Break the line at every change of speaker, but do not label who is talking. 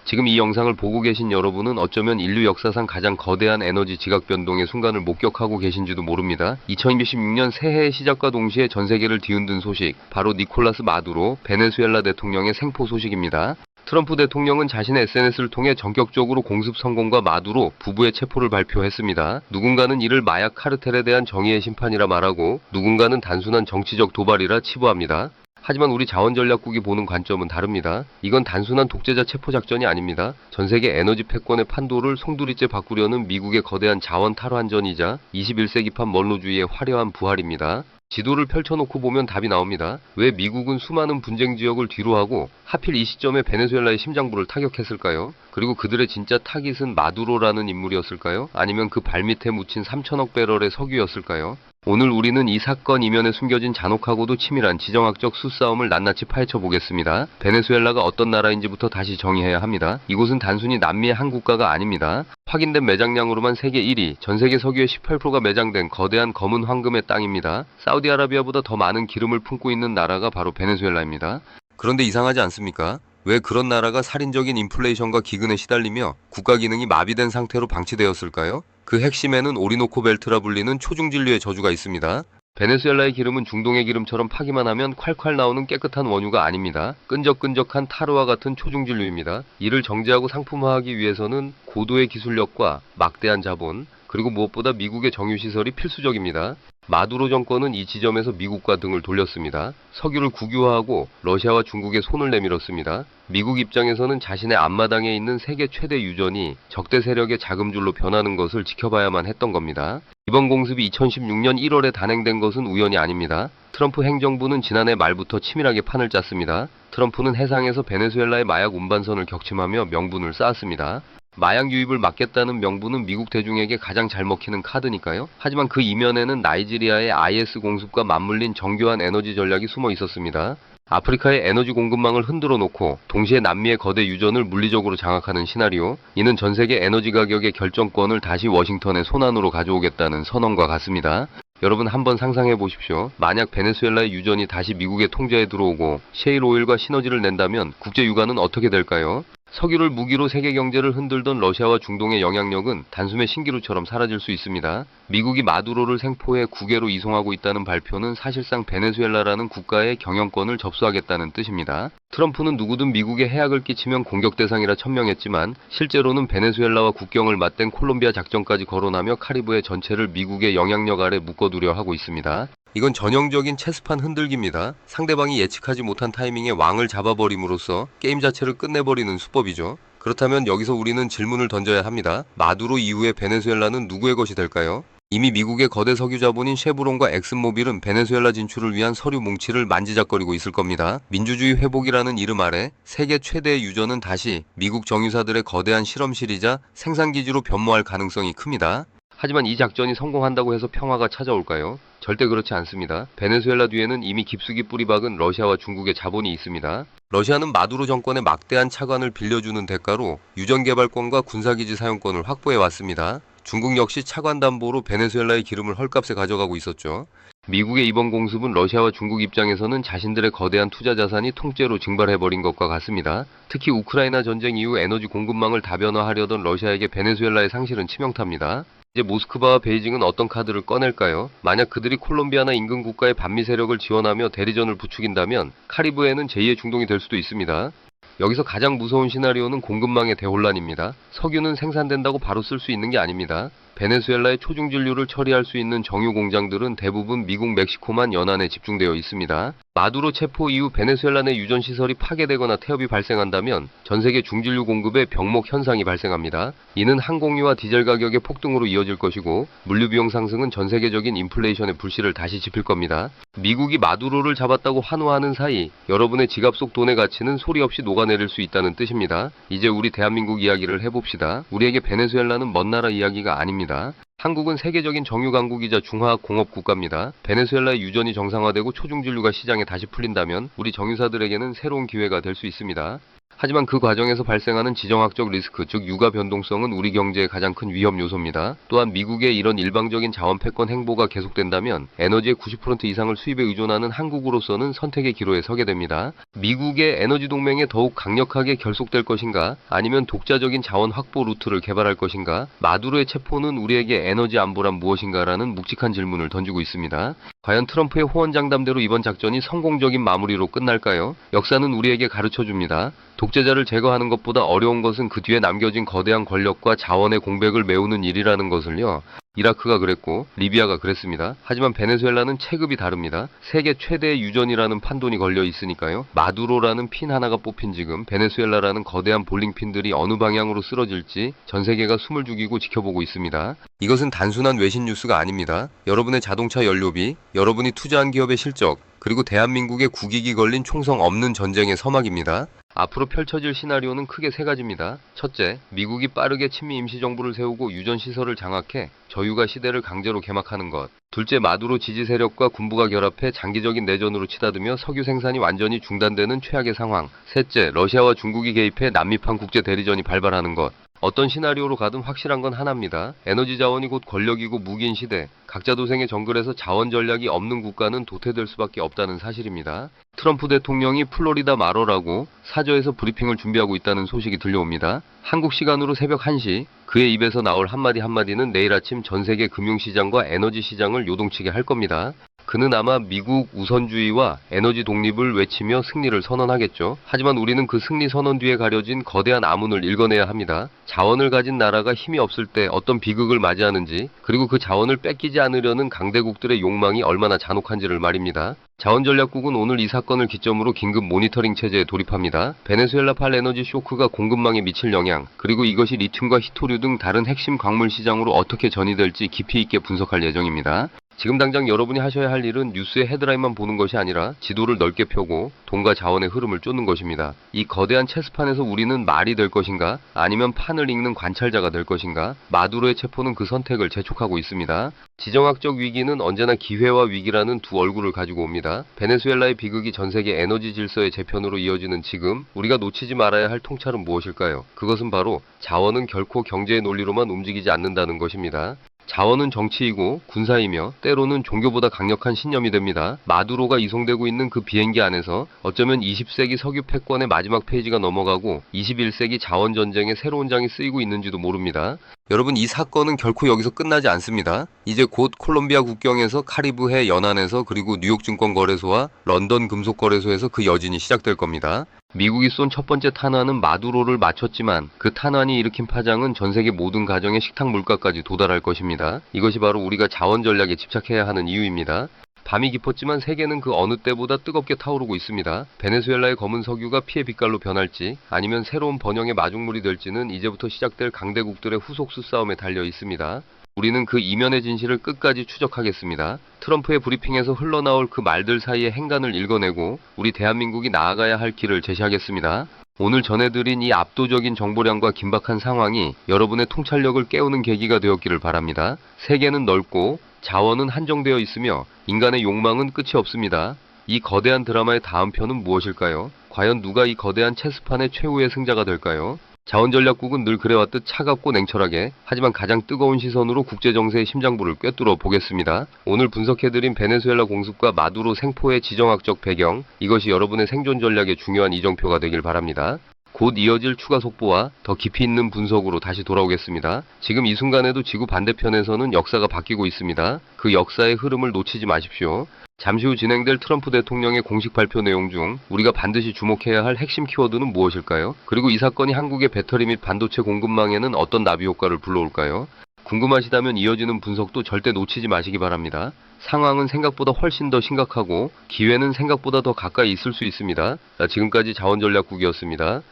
지금 이 영상을 보고 계신 여러분은 어쩌면 인류 역사상 가장 거대한 에너지 지각 변동의 순간을 목격하고 계신지도 모릅니다. 2026년 새해의 시작과 동시에 전 세계를 뒤흔든 소식, 바로 니콜라스 마두로 베네수엘라 대통령의 생포 소식입니다. 트럼프 대통령은 자신의 SNS를 통해 전격적으로 공습 성공과 마두로 부부의 체포를 발표했습니다. 누군가는 이를 마약 카르텔에 대한 정의의 심판이라 말하고, 누군가는 단순한 정치적 도발이라 치부합니다. 하지만 우리 자원전략국이 보는 관점은 다릅니다. 이건 단순한 독재자 체포 작전이 아닙니다. 전 세계 에너지 패권의 판도를 송두리째 바꾸려는 미국의 거대한 자원 탈환전이자 21세기판 먼로주의의 화려한 부활입니다. 지도를 펼쳐놓고 보면 답이 나옵니다. 왜 미국은 수많은 분쟁 지역을 뒤로하고 하필 이 시점에 베네수엘라의 심장부를 타격했을까요? 그리고 그들의 진짜 타깃은 마두로라는 인물이었을까요? 아니면 그 발밑에 묻힌 3천억 배럴의 석유였을까요? 오늘 우리는 이 사건 이면에 숨겨진 잔혹하고도 치밀한 지정학적 수싸움을 낱낱이 파헤쳐 보겠습니다. 베네수엘라가 어떤 나라인지부터 다시 정의해야 합니다. 이곳은 단순히 남미의 한 국가가 아닙니다. 확인된 매장량으로만 세계 1위, 전 세계 석유의 18%가 매장된 거대한 검은 황금의 땅입니다. 사우디아라비아보다 더 많은 기름을 품고 있는 나라가 바로 베네수엘라입니다. 그런데 이상하지 않습니까? 왜 그런 나라가 살인적인 인플레이션과 기근에 시달리며 국가 기능이 마비된 상태로 방치되었을까요? 그 핵심에는 오리노코 벨트라 불리는 초중진류의 저주가 있습니다. 베네수엘라의 기름은 중동의 기름처럼 파기만 하면 콸콸 나오는 깨끗한 원유가 아닙니다. 끈적끈적한 타르와 같은 초중진류입니다. 이를 정제하고 상품화하기 위해서는 고도의 기술력과 막대한 자본, 그리고 무엇보다 미국의 정유시설이 필수적입니다. 마두로 정권은 이 지점에서 미국과 등을 돌렸습니다. 석유를 국유화하고 러시아와 중국에 손을 내밀었습니다. 미국 입장에서는 자신의 앞마당에 있는 세계 최대 유전이 적대 세력의 자금줄로 변하는 것을 지켜봐야만 했던 겁니다. 이번 공습이 2016년 1월에 단행된 것은 우연이 아닙니다. 트럼프 행정부는 지난해 말부터 치밀하게 판을 짰습니다. 트럼프는 해상에서 베네수엘라의 마약 운반선을 격침하며 명분을 쌓았습니다. 마약 유입을 막겠다는 명분은 미국 대중에게 가장 잘 먹히는 카드니까요. 하지만 그 이면에는 나이지리아의 IS 공습과 맞물린 정교한 에너지 전략이 숨어 있었습니다. 아프리카의 에너지 공급망을 흔들어 놓고 동시에 남미의 거대 유전을 물리적으로 장악하는 시나리오, 이는 전 세계 에너지 가격의 결정권을 다시 워싱턴의 손안으로 가져오겠다는 선언과 같습니다. 여러분 한번 상상해 보십시오. 만약 베네수엘라의 유전이 다시 미국의 통제에 들어오고 셰일 오일과 시너지를 낸다면 국제 유가는 어떻게 될까요? 석유를 무기로 세계 경제를 흔들던 러시아와 중동의 영향력은 단숨에 신기루처럼 사라질 수 있습니다. 미국이 마두로를 생포해 국외로 이송하고 있다는 발표는 사실상 베네수엘라라는 국가의 경영권을 접수하겠다는 뜻입니다. 트럼프는 누구든 미국에 해악을 끼치면 공격 대상이라 천명했지만 실제로는 베네수엘라와 국경을 맞댄 콜롬비아 작전까지 거론하며 카리브해 전체를 미국의 영향력 아래 묶어두려 하고 있습니다. 이건 전형적인 체스판 흔들기입니다. 상대방이 예측하지 못한 타이밍에 왕을 잡아버림으로써 게임 자체를 끝내버리는 수법이죠. 그렇다면 여기서 우리는 질문을 던져야 합니다. 마두로 이후에 베네수엘라는 누구의 것이 될까요? 이미 미국의 거대 석유 자본인 쉐브론과 엑슨모빌은 베네수엘라 진출을 위한 서류 뭉치를 만지작거리고 있을 겁니다. 민주주의 회복이라는 이름 아래 세계 최대의 유전은 다시 미국 정유사들의 거대한 실험실이자 생산기지로 변모할 가능성이 큽니다. 하지만 이 작전이 성공한다고 해서 평화가 찾아올까요? 절대 그렇지 않습니다. 베네수엘라 뒤에는 이미 깊숙이 뿌리박은 러시아와 중국의 자본이 있습니다. 러시아는 마두로 정권의 막대한 차관을 빌려주는 대가로 유전 개발권과 군사기지 사용권을 확보해 왔습니다. 중국 역시 차관 담보로 베네수엘라의 기름을 헐값에 가져가고 있었죠. 미국의 이번 공습은 러시아와 중국 입장에서는 자신들의 거대한 투자 자산이 통째로 증발해버린 것과 같습니다. 특히 우크라이나 전쟁 이후 에너지 공급망을 다변화하려던 러시아에게 베네수엘라의 상실은 치명타입니다. 이제 모스크바와 베이징은 어떤 카드를 꺼낼까요? 만약 그들이 콜롬비아나 인근 국가의 반미 세력을 지원하며 대리전을 부추긴다면 카리브해는 제2의 중동이 될 수도 있습니다. 여기서 가장 무서운 시나리오는 공급망의 대혼란입니다. 석유는 생산된다고 바로 쓸 수 있는 게 아닙니다. 베네수엘라의 초중진류를 처리할 수 있는 정유 공장들은 대부분 미국, 멕시코만 연안에 집중되어 있습니다. 마두로 체포 이후 베네수엘라 내 유전 시설이 파괴되거나 태엽이 발생한다면 전 세계 중진류 공급에 병목 현상이 발생합니다. 이는 항공유와 디젤 가격의 폭등으로 이어질 것이고 물류 비용 상승은 전 세계적인 인플레이션의 불씨를 다시 지필 겁니다. 미국이 마두로를 잡았다고 환호하는 사이 여러분의 지갑 속 돈의 가치는 소리 없이 녹아내릴 수 있다는 뜻입니다. 이제 우리 대한민국 이야기를 해봅시다. 우리에게 베네수엘라는 먼 나라 이야기가 아닙니다. 한국은 세계적인 정유 강국이자 중화학 공업 국가입니다. 베네수엘라의 유전이 정상화되고 초중진류가 시장에 다시 풀린다면 우리 정유사들에게는 새로운 기회가 될 수 있습니다. 하지만 그 과정에서 발생하는 지정학적 리스크, 즉 유가 변동성은 우리 경제의 가장 큰 위험 요소입니다. 또한 미국의 이런 일방적인 자원 패권 행보가 계속된다면 에너지의 90% 이상을 수입에 의존하는 한국으로서는 선택의 기로에 서게 됩니다. 미국의 에너지 동맹에 더욱 강력하게 결속될 것인가, 아니면 독자적인 자원 확보 루트를 개발할 것인가, 마두로의 체포는 우리에게 에너지 안보란 무엇인가라는 묵직한 질문을 던지고 있습니다. 과연 트럼프의 호언장담대로 이번 작전이 성공적인 마무리로 끝날까요? 역사는 우리에게 가르쳐줍니다. 독재자를 제거하는 것보다 어려운 것은 그 뒤에 남겨진 거대한 권력과 자원의 공백을 메우는 일이라는 것을요. 이라크가 그랬고 리비아가 그랬습니다. 하지만 베네수엘라는 체급이 다릅니다. 세계 최대의 유전이라는 판돈이 걸려 있으니까요. 마두로라는 핀 하나가 뽑힌 지금 베네수엘라라는 거대한 볼링핀들이 어느 방향으로 쓰러질지 전 세계가 숨을 죽이고 지켜보고 있습니다. 이것은 단순한 외신 뉴스가 아닙니다. 여러분의 자동차 연료비, 여러분이 투자한 기업의 실적, 그리고 대한민국의 국익이 걸린 총성 없는 전쟁의 서막입니다. 앞으로 펼쳐질 시나리오는 크게 세 가지입니다. 첫째, 미국이 빠르게 친미 임시정부를 세우고 유전시설을 장악해 저유가 시대를 강제로 개막하는 것. 둘째, 마두로 지지 세력과 군부가 결합해 장기적인 내전으로 치닫으며 석유 생산이 완전히 중단되는 최악의 상황. 셋째, 러시아와 중국이 개입해 남미판 국제 대리전이 발발하는 것. 어떤 시나리오로 가든 확실한 건 하나입니다. 에너지 자원이 곧 권력이고 무기인 시대, 각자 도생의 정글에서 자원 전략이 없는 국가는 도태될 수밖에 없다는 사실입니다. 트럼프 대통령이 플로리다 마러라고 사저에서 브리핑을 준비하고 있다는 소식이 들려옵니다. 한국 시간으로 새벽 1시, 그의 입에서 나올 한마디는 내일 아침 전 세계 금융시장과 에너지 시장을 요동치게 할 겁니다. 그는 아마 미국 우선주의와 에너지 독립을 외치며 승리를 선언하겠죠. 하지만 우리는 그 승리 선언 뒤에 가려진 거대한 암문을 읽어내야 합니다. 자원을 가진 나라가 힘이 없을 때 어떤 비극을 맞이하는지, 그리고 그 자원을 뺏기지 않으려는 강대국들의 욕망이 얼마나 잔혹한지를 말입니다. 자원전략국은 오늘 이 사건을 기점으로 긴급 모니터링 체제에 돌입합니다. 베네수엘라발 에너지 쇼크가 공급망에 미칠 영향, 그리고 이것이 리튬과 히토류 등 다른 핵심 광물 시장으로 어떻게 전이될지 깊이 있게 분석할 예정입니다. 지금 당장 여러분이 하셔야 할 일은 뉴스의 헤드라인만 보는 것이 아니라 지도를 넓게 펴고 돈과 자원의 흐름을 쫓는 것입니다. 이 거대한 체스판에서 우리는 말이 될 것인가, 아니면 판을 읽는 관찰자가 될 것인가, 마두로의 체포는 그 선택을 재촉하고 있습니다. 지정학적 위기는 언제나 기회와 위기라는 두 얼굴을 가지고 옵니다. 베네수엘라의 비극이 전 세계 에너지 질서의 재편으로 이어지는 지금 우리가 놓치지 말아야 할 통찰은 무엇일까요? 그것은 바로 자원은 결코 경제의 논리로만 움직이지 않는다는 것입니다. 자원은 정치이고 군사이며 때로는 종교보다 강력한 신념이 됩니다. 마두로가 이송되고 있는 그 비행기 안에서 어쩌면 20세기 석유 패권의 마지막 페이지가 넘어가고 21세기 자원 전쟁의 새로운 장이 쓰이고 있는지도 모릅니다. 여러분, 이 사건은 결코 여기서 끝나지 않습니다. 이제 곧 콜롬비아 국경에서 카리브해 연안에서, 그리고 뉴욕 증권거래소와 런던 금속거래소에서 그 여진이 시작될 겁니다. 미국이 쏜 첫 번째 탄환은 마두로를 맞췄지만 그 탄환이 일으킨 파장은 전 세계 모든 가정의 식탁 물가까지 도달할 것입니다. 이것이 바로 우리가 자원 전략에 집착해야 하는 이유입니다. 밤이 깊었지만 세계는 그 어느 때보다 뜨겁게 타오르고 있습니다. 베네수엘라의 검은 석유가 피의 빛깔로 변할지, 아니면 새로운 번영의 마중물이 될지는 이제부터 시작될 강대국들의 후속수 싸움에 달려 있습니다. 우리는 그 이면의 진실을 끝까지 추적하겠습니다. 트럼프의 브리핑에서 흘러나올 그 말들 사이의 행간을 읽어내고 우리 대한민국이 나아가야 할 길을 제시하겠습니다. 오늘 전해드린 이 압도적인 정보량과 긴박한 상황이 여러분의 통찰력을 깨우는 계기가 되었기를 바랍니다. 세계는 넓고 자원은 한정되어 있으며 인간의 욕망은 끝이 없습니다. 이 거대한 드라마의 다음 편은 무엇일까요? 과연 누가 이 거대한 체스판의 최후의 승자가 될까요? 자원전략국은 늘 그래왔듯 차갑고 냉철하게, 하지만 가장 뜨거운 시선으로 국제정세의 심장부를 꿰뚫어 보겠습니다. 오늘 분석해드린 베네수엘라 공습과 마두로 생포의 지정학적 배경, 이것이 여러분의 생존 전략의 중요한 이정표가 되길 바랍니다. 곧 이어질 추가 속보와 더 깊이 있는 분석으로 다시 돌아오겠습니다. 지금 이 순간에도 지구 반대편에서는 역사가 바뀌고 있습니다. 그 역사의 흐름을 놓치지 마십시오. 잠시 후 진행될 트럼프 대통령의 공식 발표 내용 중 우리가 반드시 주목해야 할 핵심 키워드는 무엇일까요? 그리고 이 사건이 한국의 배터리 및 반도체 공급망에는 어떤 나비 효과를 불러올까요? 궁금하시다면 이어지는 분석도 절대 놓치지 마시기 바랍니다. 상황은 생각보다 훨씬 더 심각하고 기회는 생각보다 더 가까이 있을 수 있습니다. 지금까지 자원전략국이었습니다.